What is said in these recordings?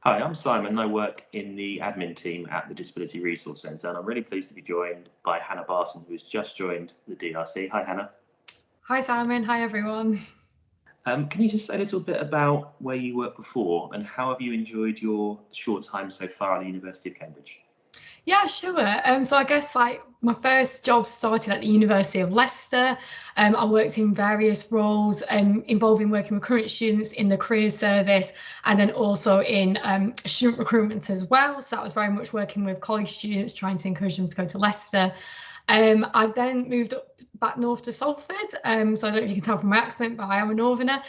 Hi, I'm Simon. I work in the admin team at the Disability Resource Centre, and I'm really pleased to be joined by Hannah Barton, who has just joined the DRC. Hi, Hannah. Hi Simon, hi everyone. Can you just say a little bit about where you worked before and how have you enjoyed your short time so far at the University of Cambridge? Yeah, sure. So I guess like my first job started at the University of Leicester. I worked in various roles involving working with current students in the careers service and then also in student recruitment as well. So that was very much working with college students, trying to encourage them to go to Leicester. I then moved up back north to Salford. So I don't know if you can tell from my accent, but I am a northerner.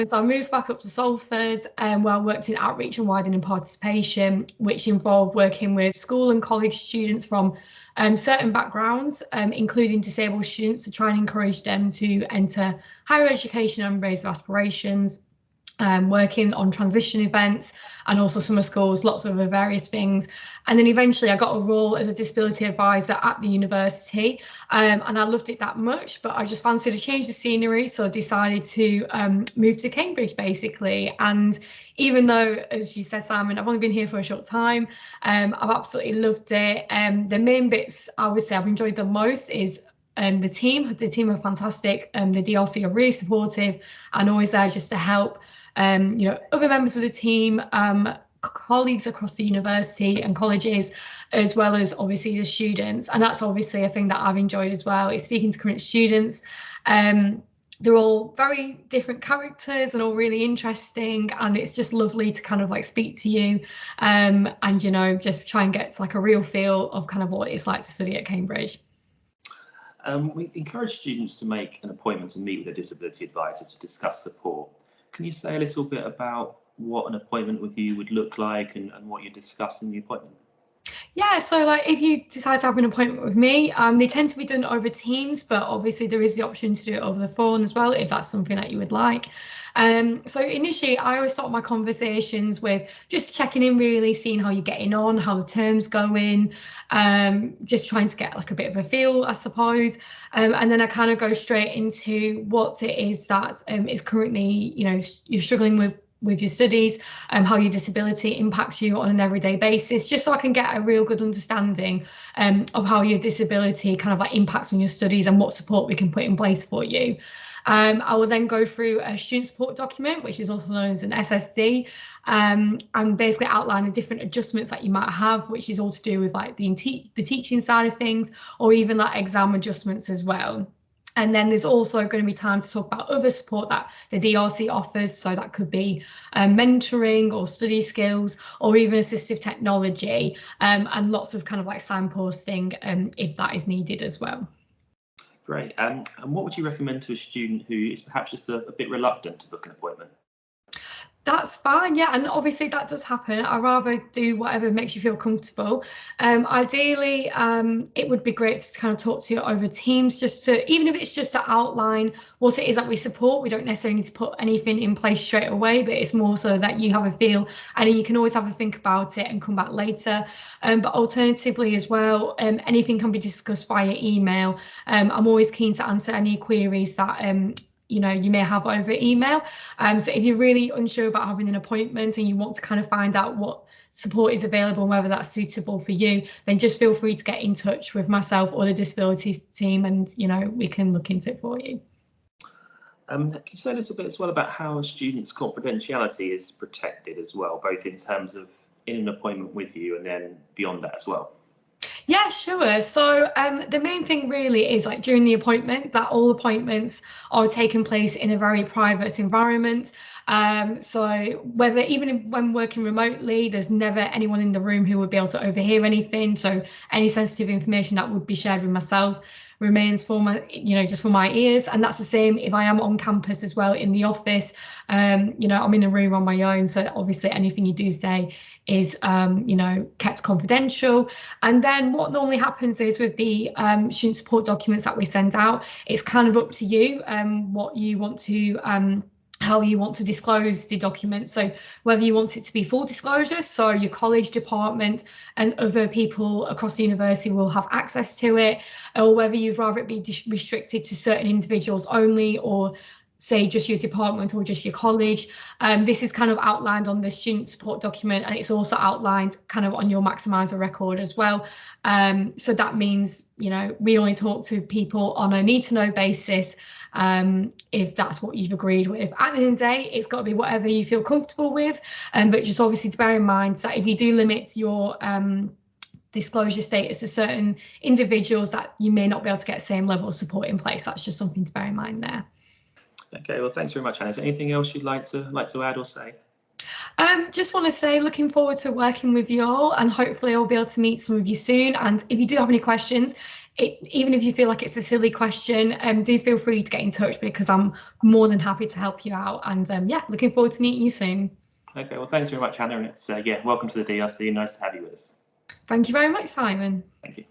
So I moved back up to Salford, where I worked in outreach and widening participation, which involved working with school and college students from certain backgrounds, including disabled students, to try and encourage them to enter higher education and raise their aspirations. Working on transition events and also summer schools, lots of other various things. And then eventually I got a role as a disability advisor at the university, and I loved it that much, but I just fancied a change of scenery. So I decided to move to Cambridge basically. And even though, as you said, Simon, I've only been here for a short time, I've absolutely loved it. The main bits I would say I've enjoyed the most is the team. The team are fantastic. The DRC are really supportive and always there just to help other members of the team, colleagues across the university and colleges, as well as obviously the students. And that's obviously a thing that I've enjoyed as well, is speaking to current students. They're all very different characters and all really interesting, and it's just lovely to kind of like speak to you and just try and get like a real feel of kind of what it's like to study at Cambridge. We encourage students to make an appointment to meet with a disability advisor to discuss support. Can you say a little bit about what an appointment with you would look like and what you discuss in the appointment? Yeah, so like if you decide to have an appointment with me, they tend to be done over Teams, but obviously there is the option to do it over the phone as well, if that's something that you would like. So initially, I always start my conversations with just checking in, really seeing how you're getting on, how the term's going, just trying to get like a bit of a feel, I suppose. And then I kind of go straight into what it is that is currently, you're struggling with your studies, how your disability impacts you on an everyday basis, just so I can get a real good understanding of how your disability kind of like impacts on your studies and what support we can put in place for you. I will then go through a student support document, which is also known as an SSD, and basically outline the different adjustments that you might have, which is all to do with like the teaching side of things, or even like exam adjustments as well. And then there's also going to be time to talk about other support that the DRC offers. So that could be mentoring or study skills or even assistive technology, and lots of kind of like signposting if that is needed as well. Great. And what would you recommend to a student who is perhaps just a bit reluctant to book an appointment? That's fine, yeah, and obviously that does happen. I rather do whatever makes you feel comfortable. Ideally, it would be great to kind of talk to you over Teams, just to, even if it's just to outline what it is that we support. We don't necessarily need to put anything in place straight away, but it's more so that you have a feel, and you can always have a think about it and come back later. But alternatively as well, anything can be discussed via email. I'm always keen to answer any queries that you may have over email. So if you're really unsure about having an appointment and you want to kind of find out what support is available and whether that's suitable for you, then just feel free to get in touch with myself or the disabilities team, and we can look into it for you. Can you say a little bit as well about how a student's confidentiality is protected as well, both in terms of in an appointment with you and then beyond that as well? Yeah, sure. So the main thing really is like during the appointment that all appointments are taking place in a very private environment. So whether even when working remotely, there's never anyone in the room who would be able to overhear anything. So any sensitive information that would be shared with myself remains for my, just for my ears. And that's the same if I am on campus as well in the office. I'm in a room on my own. So obviously anything you do say is, kept confidential. And then what normally happens is with the student support documents that we send out, it's kind of up to you what you want to how you want to disclose the document. So whether you want it to be full disclosure, so your college department and other people across the university will have access to it, or whether you'd rather it be restricted to certain individuals only, or say just your department or just your college. This is kind of outlined on the student support document, and it's also outlined kind of on your maximizer record as well. So that means, you know, we only talk to people on a need to know basis, if that's what you've agreed with. At the end of the day, it's got to be whatever you feel comfortable with, but just obviously to bear in mind that if you do limit your disclosure status to certain individuals, that you may not be able to get the same level of support in place. That's just something to bear in mind there. Okay, well, thanks very much, Hannah. Is there anything else you'd like to add or say? Just want to say, looking forward to working with you all, and hopefully I'll be able to meet some of you soon. And if you do have any questions, even if you feel like it's a silly question, do feel free to get in touch, because I'm more than happy to help you out. And yeah, looking forward to meeting you soon. Okay, well, thanks very much, Hannah, and it's welcome to the DRC. Nice to have you with us. Thank you very much, Simon. Thank you.